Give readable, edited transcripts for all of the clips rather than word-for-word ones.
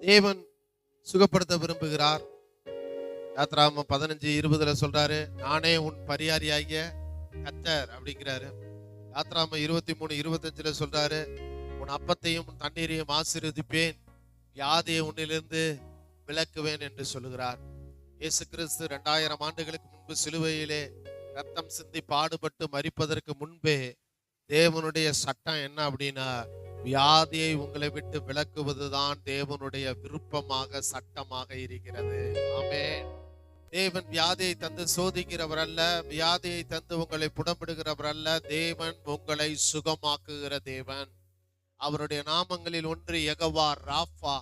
தேவன் சுகப்படுத்த விரும்புகிறார். யாத்ராகமம் 15:20 சொல்றாரு, நானே உன் பரியாரியாகிய கர்த்தர் அப்படிங்கிறாரு. யாத்ராகமம் 23:25 சொல்றாரு, உன் அப்பத்தையும் உன் தண்ணீரையும் ஆசீர்வதிப்பேன், வியாதியை உன்னிலிருந்து விலக்குவேன் என்று சொல்லுகிறார். இயேசு கிறிஸ்து 2000 ஆண்டுகளுக்கு முன்பு சிலுவையிலே ரத்தம் சிந்தி பாடுபட்டு மரிப்பதற்கு முன்பே தேவனுடைய சட்டம் என்ன அப்படின்னா, வியாதியை உங்களை விட்டு விலக்குவதுதான் தேவனுடைய விருப்பமாக சட்டமாக இருக்கிறது. ஆமென். தேவன் வியாதியை தந்து சோதிக்கிறவர் அல்ல, வியாதியை தந்து உங்களை புடமிடுகிறவர் அல்ல. தேவன் உங்களை சுகமாக்குகிற தேவன். அவருடைய நாமங்களில் ஒன்று யெகோவா ராஃபா.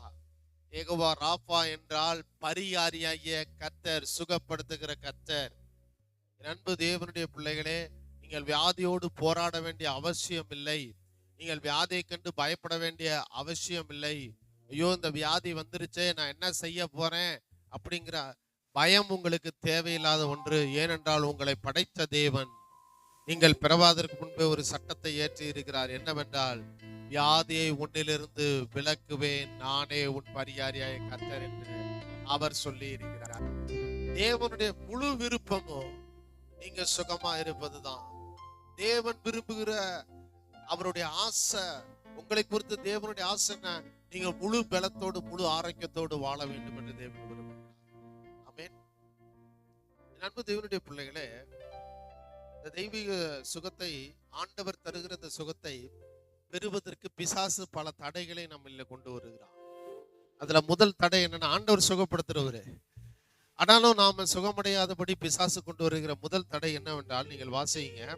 யெகோவா ராஃபா என்றால் பரியாரியாகிய கர்த்தர், சுகப்படுத்துகிற கர்த்தர். அன்பு தேவனுடைய பிள்ளைகளே, நீங்கள் வியாதியோடு போராட வேண்டிய அவசியம் இல்லை. நீங்கள் வியாதியை கண்டு பயப்பட வேண்டிய அவசியம் இல்லை. ஐயோ இந்த வியாதி வந்துருச்சே, நான் என்ன செய்ய போறேன் அப்படிங்கிற பயம் உங்களுக்கு தேவையில்லாத ஒன்று. ஏனென்றால் உங்களை படைத்த தேவன் நீங்கள் பிறவாதற்கு முன்பே ஒரு சட்டத்தை ஏற்றி இருக்கிறார். என்னவென்றால், வியாதியை உன்னிலிருந்து விலக்குவேன், நானே உன் பரியாரியாய கர்த்தர் என்று அவர் சொல்லி இருக்கிறார். தேவனுடைய முழு விருப்பமும் நீங்க சுகமா இருப்பதுதான். தேவன் விரும்புகிற அவருடைய ஆசை உங்களை குறித்து. தேவனுடைய ஆசை என்ன? நீங்க முழு பலத்தோடு முழு ஆரோக்கியத்தோடு வாழ வேண்டும் என்று தேவன் விரும்புகிறார். ஆமென். அன்பு தேவனுடைய பிள்ளைகளே, இந்த தெய்வீக சுகத்தை, ஆண்டவர் தருகிற இந்த சுகத்தை பெறுவதற்கு பிசாசு பல தடைகளை நம்மள கொண்டு வருகிறார். அதுல முதல் தடை என்னன்னா, ஆண்டவர் சுகப்படுத்துறவரு, ஆனாலும் நாம சுகமடையாதபடி பிசாசு கொண்டு வருகிற முதல் தடை என்னவென்றால், நீங்கள் வாசிங்க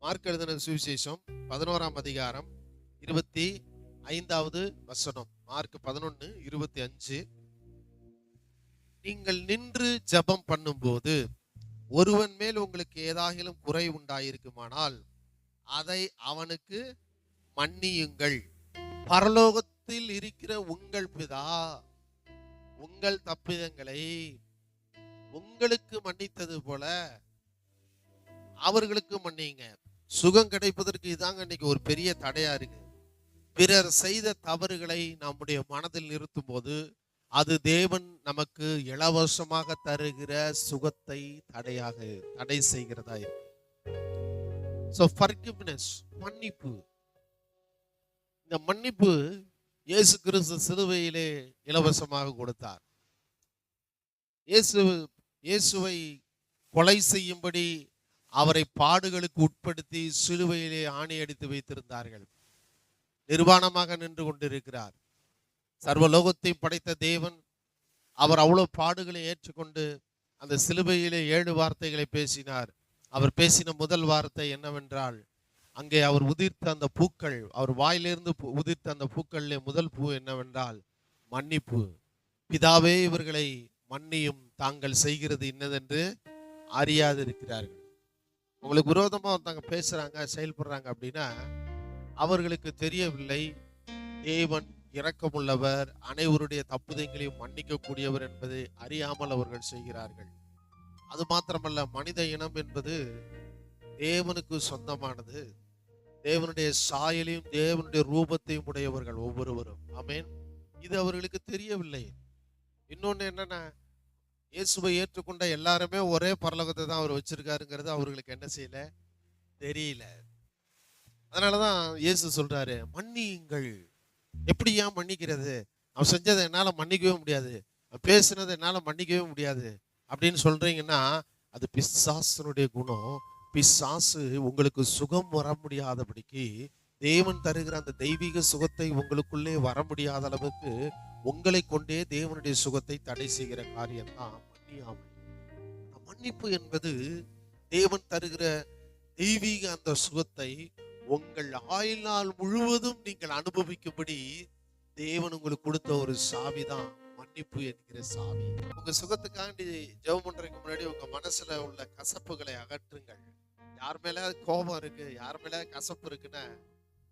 மார்க் எழுதின சுவிசேஷம் 11ஆம் அதிகாரம் 25வது வசனம். மார்க் 11:25. நீங்கள் நின்று ஜெபம் பண்ணும்போது ஒருவன் மேல் உங்களுக்கு ஏதாகிலும் குறை உண்டாயிருக்குமானால் அதை அவனுக்கு மன்னியுங்கள். பரலோகத்தில் இருக்கிற உங்கள் பிதா உங்கள் தப்பிதங்களை உங்களுக்கு மன்னித்தது போல அவர்களுக்கு மன்னியுங்க. சுகம் கிடைப்பதற்கு இதாங்க இன்னைக்கு ஒரு பெரிய தடையா இருக்கு. பிறர் செய்த தவறுகளை நம்முடைய மனதில் நிறுத்தும் போது அது தேவன் நமக்கு இலவசமாக தருகிற சுகத்தை தடை செய்கிறதா இருக்கு. So forgiveness, மன்னிப்பு. இந்த மன்னிப்பு இயேசு கிறிஸ்து சிலுவையிலே இலவசமாக கொடுத்தார். இயேசுவை கொலை செய்யும்படி அவரை பாடுகளுக்கு உட்படுத்தி சிலுவையிலே ஆணி அடித்து வைத்திருந்தார்கள். நிர்வாணமாக நின்று கொண்டிருக்கிறார். சர்வலோகத்தை படைத்த தேவன் அவர் அவ்வளவு பாடுகளை ஏற்றுக்கொண்டு அந்த சிலுவையிலே 7 வார்த்தைகளை பேசினார். அவர் பேசின முதல் வார்த்தை என்னவென்றால், அங்கே அவர் உதிர்த்த அந்த பூக்கள், அவர் வாயிலிருந்து உதிர்த்த அந்த பூக்களிலே முதல் பூ என்னவென்றால் மன்னிப்பு. பிதாவே இவர்களை மன்னியும், தாங்கள் செய்கிறது இன்னதென்று அறியாதிருக்கிறார்கள். உங்களுக்கு விரோதமா ஒருத்தவங்க பேசுறாங்க, செயல்படுறாங்க அப்படின்னா அவர்களுக்கு தெரியவில்லை தேவன் இரக்கமுள்ளவர், அனைவருடைய தப்புதங்களையும் மன்னிக்க கூடியவர் என்பதை அறியாமல் அவர்கள் செய்கிறார்கள். அது மாத்திரமல்ல, மனித இனம் என்பது தேவனுக்கு சொந்தமானது. தேவனுடைய சாயலையும் தேவனுடைய ரூபத்தையும் உடையவர்கள் ஒவ்வொருவரும். ஆமென். இது அவர்களுக்கு தெரியவில்லை. இன்னொன்னு என்னன்னா, இயேசுவை ஏற்றுக்கொண்ட எல்லாருமே ஒரே பரலோகத்தை தான் அவர் வச்சிருக்காருங்கிறது அவர்களுக்கு என்ன செய்யல, தெரியல. அதனாலதான் இயேசு சொல்றாரு, மன்னியுங்கள். எப்படி ஏன் மன்னிக்கிறது? அவன் செஞ்சதை என்னால மன்னிக்கவே முடியாது, அவன் பேசுனதை என்னால மன்னிக்கவே முடியாது அப்படின்னு சொல்றீங்கன்னா, அது பிசாசனுடைய குணம். பிசாசு உங்களுக்கு சுகம் வர முடியாதபடிக்கு, தேவன் தருகிற அந்த தெய்வீக சுகத்தை உங்களுக்குள்ளே வர முடியாத அளவுக்கு உங்களை கொண்டே தேவனுடைய சுகத்தை தடை செய்கிற காரியம் தான் மன்னியாமை. மன்னிப்பு என்பது தேவன் தருகிற தெய்வீக அந்த சுகத்தை உங்கள் ஆயுள் முழுவதும் நீங்கள் அனுபவிக்கும்படி தேவன் உங்களுக்கு கொடுத்த ஒரு சாவி தான் மன்னிப்பு என்கிற சாவி. உங்க சுகத்துக்காண்டி ஜெபம் பண்றதுக்கு முன்னாடி உங்க மனசுல உள்ள கசப்புகளை அகற்றுங்கள். யார் மேல கோபம் இருக்கு, யார் மேல கசப்பு இருக்குன்னா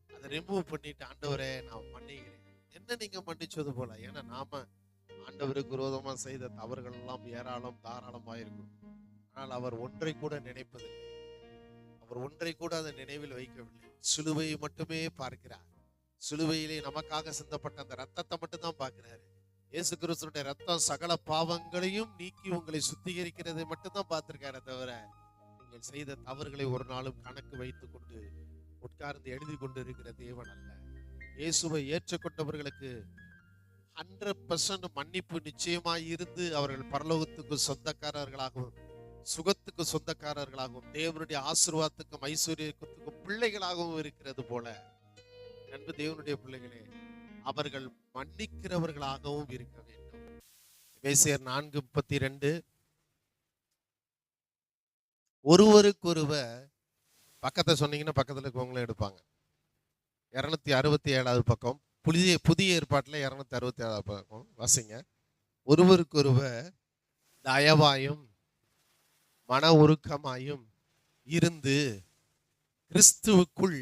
அதை ரிமூவ் பண்ணிட்டு, ஆண்டவரே நான் மன்னிக்கிறேன், என்ன நீங்க மன்னிச்சது போல. ஏன்னா நாம ஆண்டவருக்கு விரோதமா செய்த தவறுகள் எல்லாம் ஏராளம் தாராளமாயிருக்கும். ஆனால் அவர் ஒன்றை கூட நினைப்பதில்லை. அவர் ஒன்றை கூட அதை நினைவில் வைக்கவில்லை. சிலுவையை மட்டுமே பார்க்கிறார். சிலுவையிலே நமக்காக சிந்தப்பட்ட அந்த ரத்தத்தை மட்டும் தான் பார்க்கிறாரு. இயேசு கிறிஸ்துடைய ரத்தம் சகல பாவங்களையும் நீக்கி உங்களை சுத்திகரிக்கிறதை மட்டும்தான் பார்த்திருக்காரு தவிர நீங்கள் செய்த தவறுகளை ஒரு நாளும் கணக்கு வைத்துக் கொண்டு உட்கார்ந்து எழுதி கொண்டு இருக்கிற தேவன் அல்ல. இயேசுவை ஏற்றுக்கொண்டவர்களுக்கு 100% மன்னிப்பு நிச்சயமாய் இருந்து அவர்கள் பரலோகத்துக்கு சொந்தக்காரர்களாகவும் சுகத்துக்கு சொந்தக்காரர்களாகவும் தேவனுடைய ஆசீர்வாதத்துக்கும் ஐஸ்வர்யத்துக்கும் பிள்ளைகளாகவும் இருக்கிறது போல, அன்பு தேவனுடைய பிள்ளைகளே, அவர்கள் மன்னிக்கிறவர்களாகவும் இருக்க வேண்டும். எபேசியர் 4:32 ஒருவருக்கொருவர், பக்கத்தை சொன்னீங்கன்னா பக்கத்துல இருக்கவங்களும் எடுப்பாங்க. 267வது பக்கம், புதிய ஏற்பாட்டில் 267வது பக்கம் வாசிங்க. ஒருவருக்கொருவர் தயவாயும் மன உருக்கமாயும் இருந்து கிறிஸ்துவுக்குள்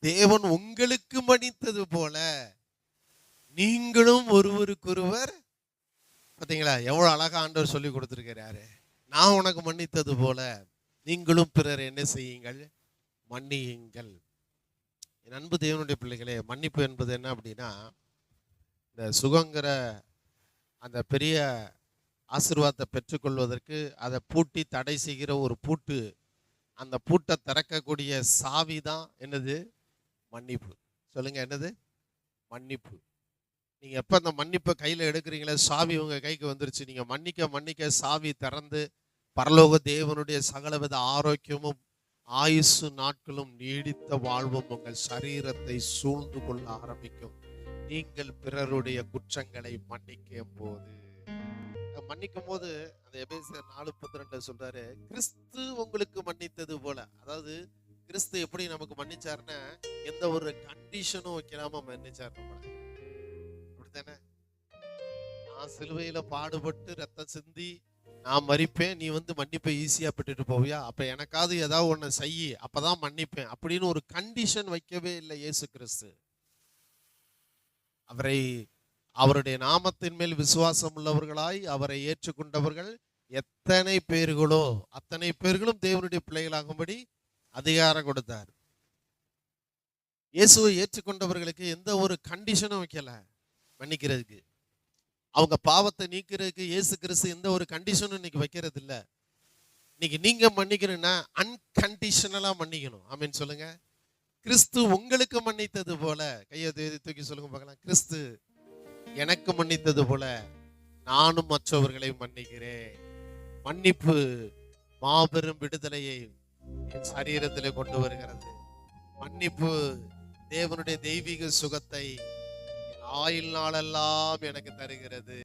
தேவன் உங்களுக்கு மன்னித்தது போல நீங்களும் ஒருவருக்கொருவர், பார்த்தீங்களா எவ்வளவு அழகா ஆண்டவர் சொல்லி கொடுத்திருக்கிறாரு. நான் உனக்கு மன்னித்தது போல நீங்களும் பிறர் என்ன செய்யுங்கள், மன்னியுங்கள். என் அன்பு தேவனுடைய பிள்ளைகளே, மன்னிப்பு என்பது என்ன அப்படின்னா, இந்த சுகங்கிற அந்த பெரிய ஆசீர்வாதத்தை பெற்றுக்கொள்வதற்கு அதை பூட்டி தடை செய்கிற ஒரு பூட்டு, அந்த பூட்டை திறக்கக்கூடிய சாவி தான் என்னது, மன்னிப்பு. சொல்லுங்க, என்னது, மன்னிப்பு. நீங்க எப்ப அந்த மன்னிப்பை கையில எடுக்கிறீங்களே, சாவி உங்க கைக்கு வந்துருச்சு. நீங்க மன்னிக்க மன்னிக்க சாவி திறந்து பரலோக தேவனுடைய சகலவித ஆரோக்கியமும் ஆயுசு நாட்களும் நீடித்த வாழ்வும் உங்கள் சரீரத்தை சூழ்ந்து கொள்ள ஆரம்பிக்கும். நீங்கள் பிறருடைய குற்றங்களை மன்னிக்கும் போது, மன்னிக்கும் போது அந்த எபேசியர் 4:32 சொல்றாரு, கிறிஸ்து உங்களுக்கு மன்னித்தது போல. அதாவது கிறிஸ்து எப்படி நமக்கு மன்னிச்சாருன்னா, எந்த ஒரு கண்டிஷனும் வைக்காம மன்னிச்சார் நம்மள. அப்படித்தானே? நான் சிலுவையில பாடுபட்டு ரத்தம் சிந்தி நான் மறிப்பேன், நீ மன்னிப்பை ஈஸியா பெற்றுட்டு போவியா? அப்ப எனக்காவது ஏதாவது ஒண்ணு செய்யி, அப்பதான் மன்னிப்பேன் அப்படின்னு ஒரு கண்டிஷன் வைக்கவே இல்லை இயேசு கிறிஸ்து. அவருடைய நாமத்தின் மேல் விசுவாசம் உள்ளவர்களாய் அவரை ஏற்றுக்கொண்டவர்கள் எத்தனை பேர்களோ அத்தனை பேர்களும் தேவனுடைய பிள்ளைகளாகும்படி அதிகாரம் கொடுத்தார். இயேசுவை ஏற்றுக்கொண்டவர்களுக்கு எந்த ஒரு கண்டிஷனும் வைக்கல மன்னிக்கிறதுக்கு. அவங்க பாவத்தை நீக்கிறதுக்கு இயேசு கிறிஸ்து எந்த ஒரு கண்டிஷனும் இன்னைக்கு வைக்கிறது இல்லை. இன்னைக்கு நீங்க மன்னிக்கணும்னா அன்கண்டிஷனலா மன்னிக்கணும். ஆமீன் சொல்லுங்க. கிறிஸ்து உங்களுக்கு மன்னித்தது போல, கையை தூக்கி சொல்லுங்க பார்க்கலாம். கிறிஸ்து எனக்கு மன்னித்தது போல நானும் மற்றவர்களை மன்னிக்கிறேன். மன்னிப்பு மாபெரும் விடுதலையை என் சரீரத்திலே கொண்டு வருகிறது. மன்னிப்பு தேவனுடைய தெய்வீக சுகத்தை ஆயுள் நாளெல்லாம் எனக்கு தருகிறது.